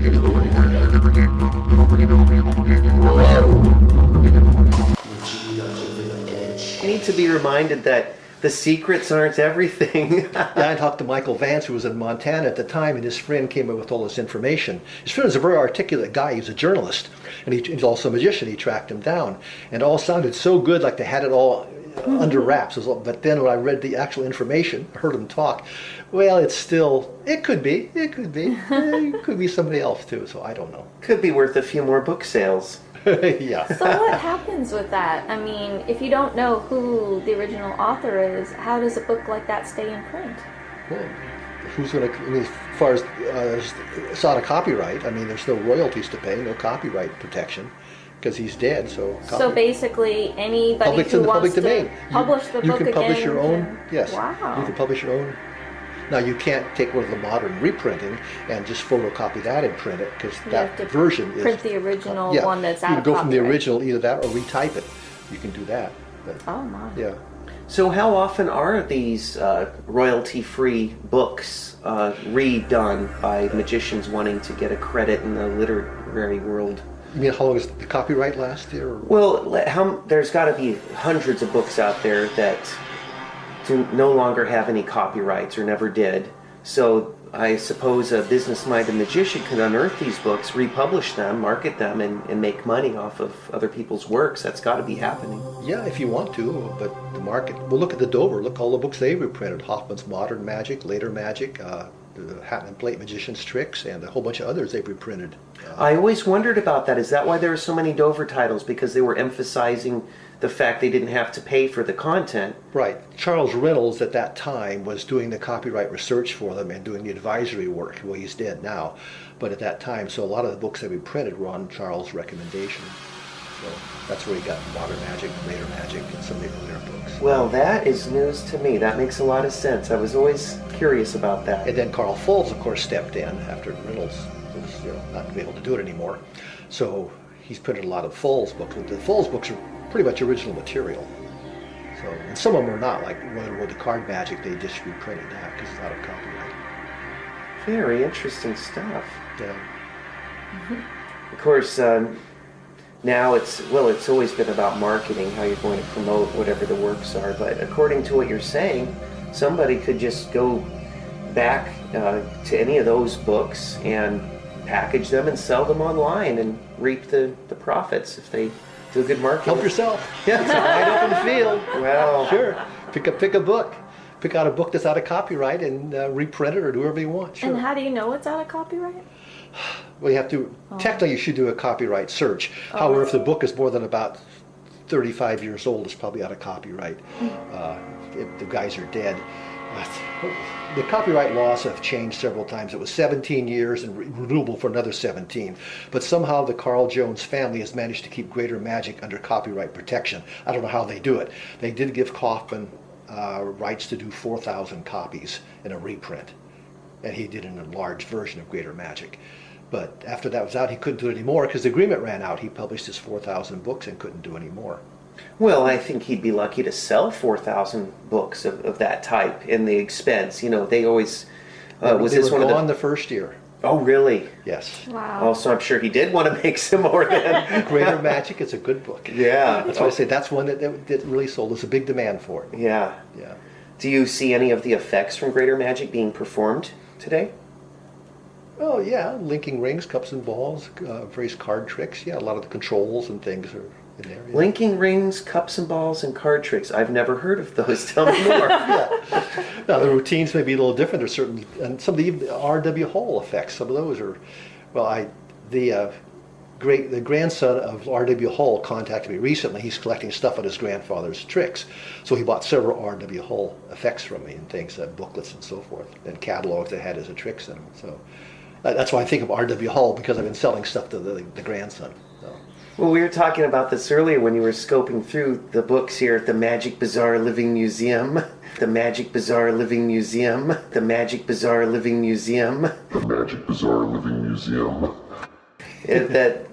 You need to be reminded that the secrets aren't everything. Yeah, I talked to Michael Vance, who was in Montana at the time, and his friend came up with all this information. His friend is a very articulate guy. He's a journalist, and he's also a magician. He tracked him down, and it all sounded so good, like they had it all under wraps. But then when I read the actual information, heard him talk, well, it could be. It could be somebody else too, so I don't know. Could be worth a few more book sales. Yeah. So what happens with that? I mean, if you don't know who the original author is, how does a book like that stay in print? Well, who's going to, I mean, as far as it's not a copyright, I mean, there's no royalties to pay, no copyright protection, because he's dead, so... So basically, anybody who wants to publish the book again... You can publish your own, yes. Wow. You can publish your own. Now, you can't take one of the modern reprinting and just photocopy that and print it, because that version is... print the original one that's out of copyright. You can go from the copyright. original, either that or retype it. You can do that. But, Oh, my. yeah. So how often are these royalty-free books redone by magicians wanting to get a credit in the literary world? You mean how long does the copyright last there? Or? Well, there's got to be hundreds of books out there that do no longer have any copyrights or never did. So I suppose a business-minded magician could unearth these books, republish them, market them, and make money off of other people's works. That's got to be happening. Yeah, if you want to, but the market... Well, look at the Dover. Look all the books they reprinted. Hoffman's Modern Magic, Later Magic, the Hat and Plate Magician's Tricks, and a whole bunch of others they've reprinted. I always wondered about that. Is that why there are so many Dover titles? Because they were emphasizing the fact they didn't have to pay for the content. Right. Charles Reynolds at that time was doing the copyright research for them and doing the advisory work. Well, he's dead now. But at that time, so a lot of the books that we printed were on Charles' recommendation. So that's where he got Modern Magic, Later Magic, and some of the earlier books. Well, that is news to me. That makes a lot of sense. I was always curious about that. And then Carl Folds, of course, stepped in after Reynolds was not to be able to do it anymore. So he's printed a lot of Folds books. The Folds books are pretty much original material. So, and some of them are not, like with the card magic, they just reprinted that because it's out of copyright. Very interesting stuff. Yeah. Of course, now it's always been about marketing, how you're going to promote whatever the works are. But according to what you're saying, somebody could just go back to any of those books and package them and sell them online and reap the profits if they do a good marketing. Help yourself. Yeah, it's a wide open field. Well, Sure. Pick a book. Pick out a book that's out of copyright and reprint it or do whatever you want. Sure. And how do you know it's out of copyright? Well, you have to, technically you should do a copyright search. However, if the book is more than about 35 years old, it's probably out of copyright. If the guys are dead. The copyright laws have changed several times. It was 17 years and renewable for another 17. But somehow the Carl Jones family has managed to keep Greater Magic under copyright protection. I don't know how they do it. They did give Kaufman rights to do 4,000 copies in a reprint. And he did an enlarged version of Greater Magic. But after that was out, he couldn't do it anymore because the agreement ran out. He published his 4,000 books and couldn't do any more. well, I think he'd be lucky to sell 4,000 books of that type in the expense. You know, they always... was they this were one gone of the first year. Oh, really? Yes. Wow. Also, I'm sure he did want to make some more then. Greater Magic is a good book. Yeah. That's why I say that's one that really sold. There's a big demand for it. Yeah. Yeah. Do you see any of the effects from Greater Magic being performed today? Oh yeah, linking rings, cups and balls, various card tricks. Yeah, a lot of the controls and things are in there. Yeah. Linking rings, cups and balls, and card tricks. I've never heard of those. Tell me more. Yeah. Now the routines may be a little different. There's certain, and some of the R.W. Hall effects. Some of those are, well, the grandson of R.W. Hall contacted me recently. He's collecting stuff on his grandfather's tricks, so he bought several R.W. Hall effects from me and things, booklets and so forth, and catalogs that had his tricks in them. So that's why I think of R.W. Hall, because I've been selling stuff to the grandson. So. Well, we were talking about this earlier when you were scoping through the books here at the Magic Bazaar Living Museum. The Magic Bazaar Living Museum. The Magic Bazaar Living Museum. The Magic Bazaar Living Museum.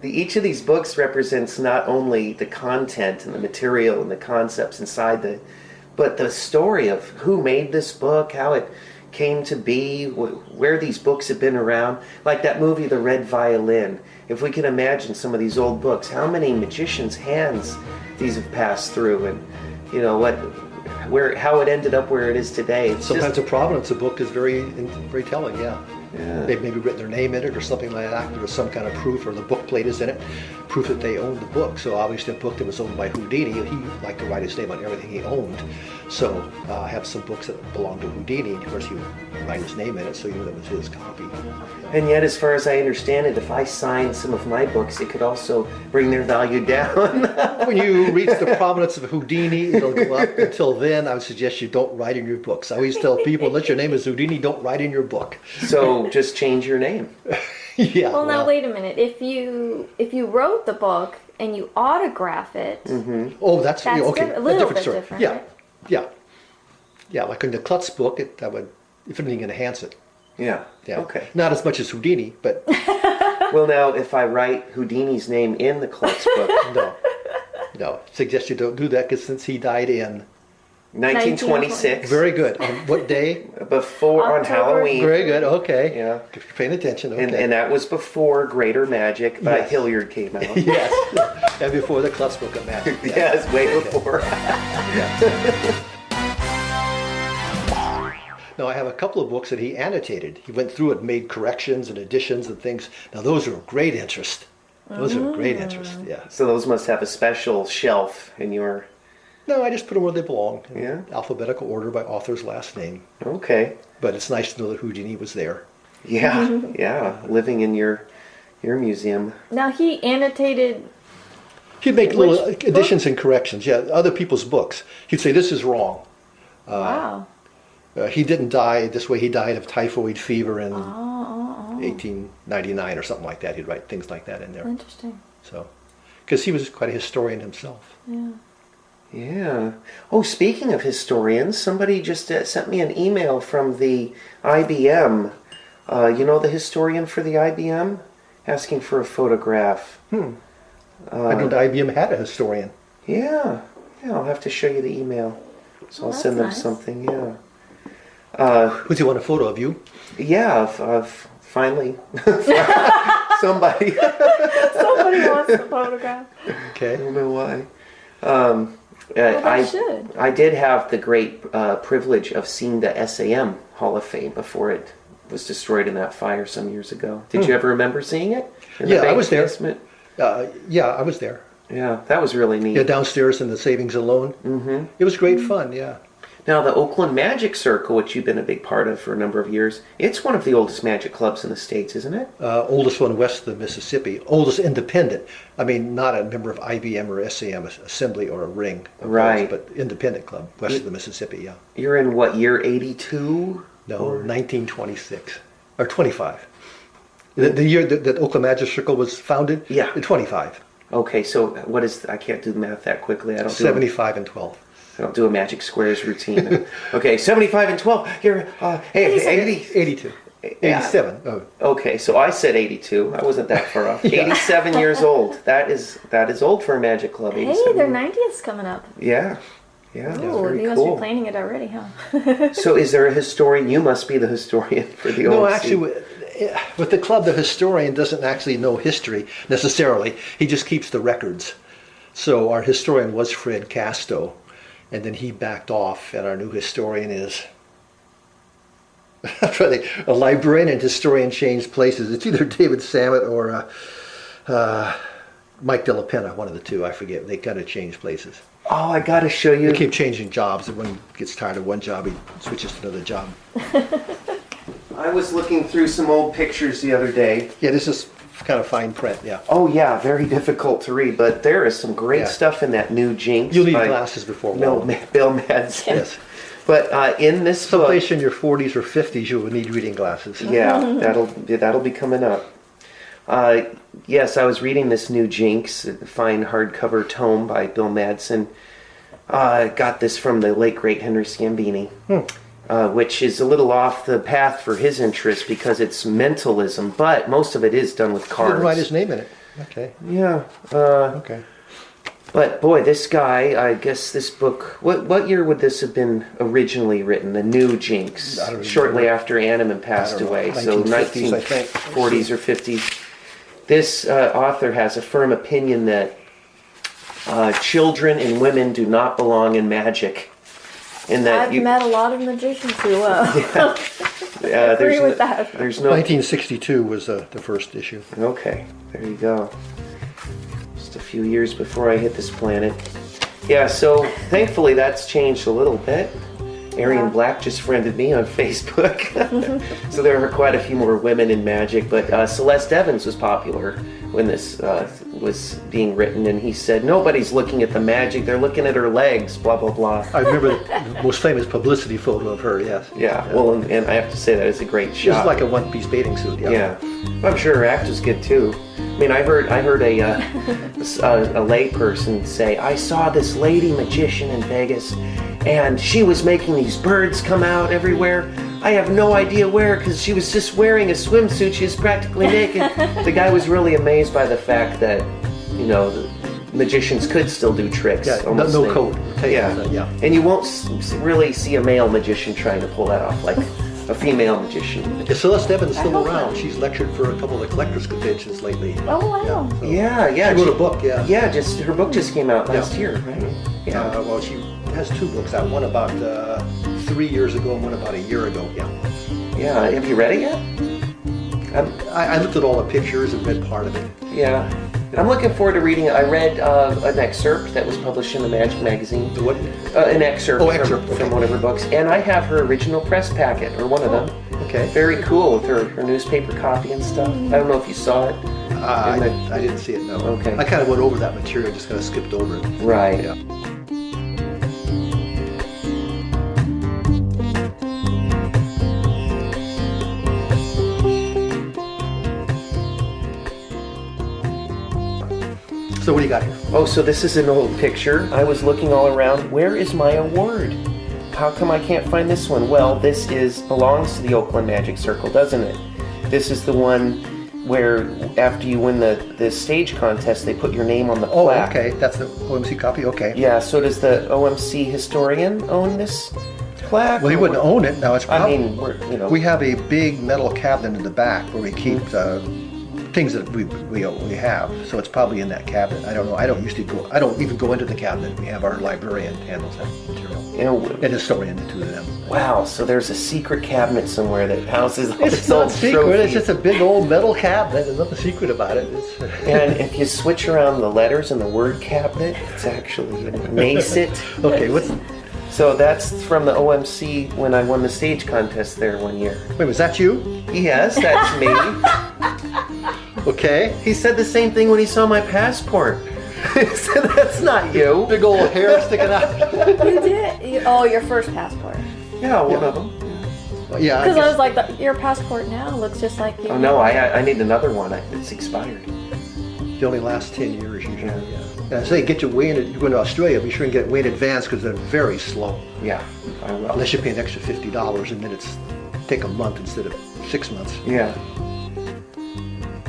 Each of these books represents not only the content and the material and the concepts inside but the story of who made this book, how it came to be, where these books have been around. Like that movie, The Red Violin. If we can imagine some of these old books, how many magicians' hands these have passed through, and you know how it ended up where it is today. It's Sometimes just, the provenance of the book is very telling, yeah. Yeah. They've maybe written their name in it or something like that. There was some kind of proof, or the book plate is in it, proof that they owned the book. So obviously a book that was owned by Houdini, he liked to write his name on everything he owned. So I have some books that belong to Houdini, and of course he would write his name in it, so you knew that was his copy. and yet, as far as I understand it, if I sign some of my books, it could also bring their value down. When you reach the provenance of Houdini, it'll go up. Until then, I would suggest you don't write in your books. I always tell people, unless your name is Houdini, don't write in your book. So just change your name. Yeah. Well, now wait a minute. If you wrote the book and you autograph it, Oh, that's That's okay. a little bit story. different, Yeah, right? yeah. Like in the Klutz book, that would, if anything, enhance it. Yeah. Yeah. Okay. Not as much as Houdini, but Well, now, if I write Houdini's name in the Klutz book, no. Suggest you don't do that, because since he died in 1926, very good. On what day? before on October. Halloween. Very good. Okay. Yeah. If you're paying attention. Okay. And that was before Greater Magic by Yes. Hilliard came out. Yes. And before the Klutz book of magic. Yeah. Yes, way before. Now, I have a couple of books that he annotated. He went through it, made corrections and additions and things. Now, those are of great interest. Those are of great interest, yeah. So those must have a special shelf in your... No, I just put them where they belong. In Yeah. alphabetical order by author's last name. Okay. But it's nice to know that Houdini was there. Yeah, yeah. Living in your museum. now he annotated. He'd make little Which additions and corrections. Yeah, other people's books. He'd say, this is wrong. Wow. He didn't die this way. He died of typhoid fever in Oh. 1899 or something like that. He'd write things like that in there. Interesting. So, because he was quite a historian himself. Yeah. Yeah. Oh, speaking of historians, somebody just sent me an email from the IBM. You know the historian for the IBM? Asking for a photograph. I know the IBM had a historian. Yeah. Yeah, I'll have to show you the email. So I'll that's send them nice. something, yeah. Who's he want a photo of you? Yeah, finally. Somebody. Somebody wants the photograph. I Okay. don't know why. They should. I did have the great privilege of seeing the SAM Hall of Fame before it was destroyed in that fire some years ago. Did you ever remember seeing it? In the Yeah, I bank was there. basement? Yeah, I was there. Yeah, that was really neat. Yeah, downstairs in the savings and loan. Mm-hmm. It was great fun, yeah. Now, the Oakland Magic Circle, which you've been a big part of for a number of years, it's one of the oldest magic clubs in the States, isn't it? Oldest one west of the Mississippi. Oldest independent. I mean, not a member of IBM or SAM assembly or a ring. Of Right. Course, but independent club west of the Mississippi, yeah. You're in what, year 82? No, 1926. Or 25. The year that Oakland Magic Circle was founded? Yeah. 25. Okay, so what is, I can't do the math that quickly. I don't 75 and 12. I don't do a magic squares routine. Okay, 75 and 12. Here, hey, 80. 82. Yeah. 87. Oh. Okay, so I said 82. I wasn't that far off. Yeah. 87 years old. That is old for a magic club. Hey, 87. their 90th coming up. Yeah. Yeah, that's Oh, very you must cool. be planning it already, huh? So is there a historian? You must be the historian for the No, OC. actually, with the club, the historian doesn't actually know history necessarily. He just keeps the records. So our historian was Fred Casto, and then he backed off, and our new historian is a librarian and historian changed places. It's either David Samet or Mike De La Pena, one of the two. I forget. They kind of changed places. Oh, I got to show you. They keep changing jobs, and when he gets tired of one job, he switches to another job. I was looking through some old pictures the other day. Yeah, this is kind of fine print, yeah. Oh yeah, very difficult to read, but there is some great Yeah. stuff in that new Jinx. You'll need by glasses before Bill long. Madsen. Yes. But in this book, Someplace in your 40s or 50s, you will need reading glasses. yeah, that'll be coming up. Yes, I was reading this new Jinx, a fine hardcover tome by Bill Madsen. Got this from the late great Henry Scambini, which is a little off the path for his interest because it's mentalism, but most of it is done with He cards. didn't write his name in it. Okay. Yeah. Okay. But boy, this guy, I guess this book, what year would this have been originally written? The New Jinx, I don't remember. shortly after Animan passed I don't know, away. So 1950s, I think. 1940s or 50s. This author has a firm opinion that children and women do not belong in magic. And that I've met a lot of magicians who there's agree with that. There's no 1962 was the first issue. Okay, there you go. Just a few years before I hit this planet. Yeah, so thankfully that's changed a little bit. Arian Black just friended me on Facebook. So there are quite a few more women in magic, but Celeste Evans was popular when this was being written, and he said, nobody's looking at the magic, they're looking at her legs, blah, blah, blah. I remember the most famous publicity photo of her, yes. Yeah, well, and I have to say that is a great She was shot. like a one-piece bathing suit, yeah. Yeah, I'm sure her act was good too. I mean, I heard a lay person say, I saw this lady magician in Vegas, and she was making these birds come out everywhere. I have no idea where, because she was just wearing a swimsuit. She was practically naked. The guy was really amazed by the fact that, you know, the magicians could still do tricks. Yeah, almost no naked. coat. Yeah. And you won't really see a male magician trying to pull that off like a female magician. Yeah, Celeste Evans is still hope around. so. She's lectured for a couple of the collectors' conventions lately. Oh, wow. So Yeah. She wrote a book, yeah. Yeah, just her book just came out last Yeah. year, right? Yeah. Well, she has two books out. One about 3 years ago and one about a year ago. Yeah. Yeah. Have you read it yet? I looked at all the pictures and read part of it. Yeah. I'm looking forward to reading it. I read an excerpt that was published in the Magic magazine. What? An excerpt, Oh, excerpt, from okay. one of her books. And I have her original press packet, or one of them. Okay. Very cool with her newspaper copy and stuff. I don't know if you saw it. I didn't see it, no. Okay. I kind of went over that material, just kind of skipped over it. Right. Yeah. So what do you got here? Oh, so this is an old picture. I was looking all around. Where is my award? How come I can't find this one? Well, this belongs to the Oakland Magic Circle, doesn't it? This is the one where after you win the stage contest, they put your name on the Oh, plaque. okay. That's the OMC copy? Okay. Yeah, so does the OMC historian own this plaque? Well, he or wouldn't what? own it. Now it's I probably... mean, We have a big metal cabinet in the back where we keep things that we have. So it's probably in that cabinet. I don't know. I don't even go into the cabinet. We have our librarian handles that material. you know, And historian, the two of them. wow, so there's a secret cabinet somewhere that houses all It's these not old secret. trophies. It's just a big old metal cabinet. There's nothing secret about it. And if you switch around the letters in the word cabinet, it's actually Macet. Okay, So that's from the OMC when I won the stage contest there one year. wait, was that you? Yes, that's me. Okay. He said the same thing when he saw my passport. He said, that's not you. Big old hair sticking out. You did? Your first passport. Yeah, one of them. Yeah. Because I was like, your passport now looks just like you. Oh no, I need another one. It's expired. They only last 10 years usually. Yeah. And I say, get your way in. You're going to Australia. Be sure and get way in advance because they're very slow. Yeah, I will. Unless you pay an extra $50, and then it's take a month instead of 6 months. Yeah.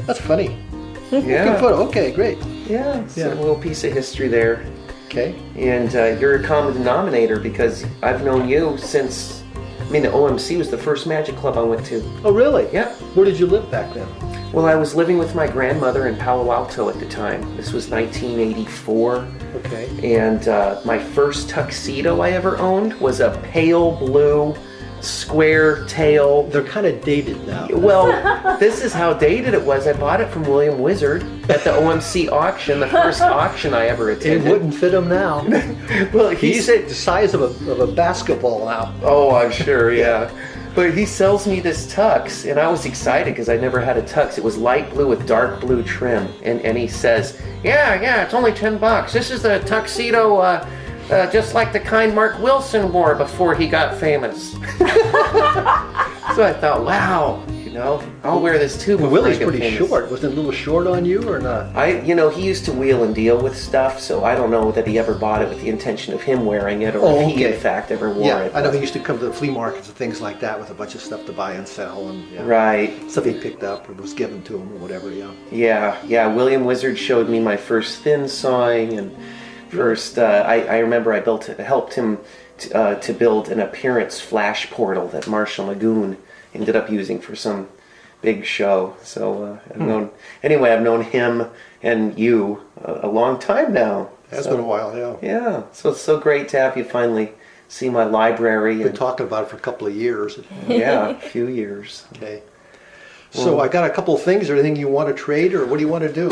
That's funny. Good Yeah. photo. Okay, great. Yeah. It's Yeah. a little piece of history there. Okay. And you're a common denominator because I've known you since, the OMC was the first magic club I went to. Oh, really? Yep. Where did you live back then? Well, I was living with my grandmother in Palo Alto at the time. This was 1984. Okay. And my first tuxedo I ever owned was a pale blue square tail. They're kind of dated now. Well, this is how dated it was. I bought it from William Wizard at the OMC auction, the first auction I ever It attended. wouldn't fit him now. Well, he He's said, the size of a basketball now. oh, I'm sure, yeah. But he sells me this tux, and I was excited because I never had a tux. It was light blue with dark blue trim. And he says, yeah, it's only $10. This is the tuxedo just like the kind Mark Wilson wore before he got famous. So I thought, wow, I'll wear this too before Willie's I get pretty famous. short. Was it a little short on you or not? He used to wheel and deal with stuff, so I don't know that he ever bought it with the intention of him wearing it, or Oh, if he okay. in fact ever wore Yeah, it. I know he used to come to the flea markets and things like that with a bunch of stuff to buy and sell, and Right. stuff he picked up or was given to him or whatever. Yeah. Yeah. William Wizard showed me my first thin sawing, and First, I remember helped him to build an appearance flash portal that Marshall Magoon ended up using for some big show. So I've known him and you a long time now. Has been a while, yeah. Yeah, so it's so great to have you finally see my library. Been talking about it for a couple of years. Yeah, a few years. Okay. So I got a couple of things. Is there anything you want to trade, or what do you want to do?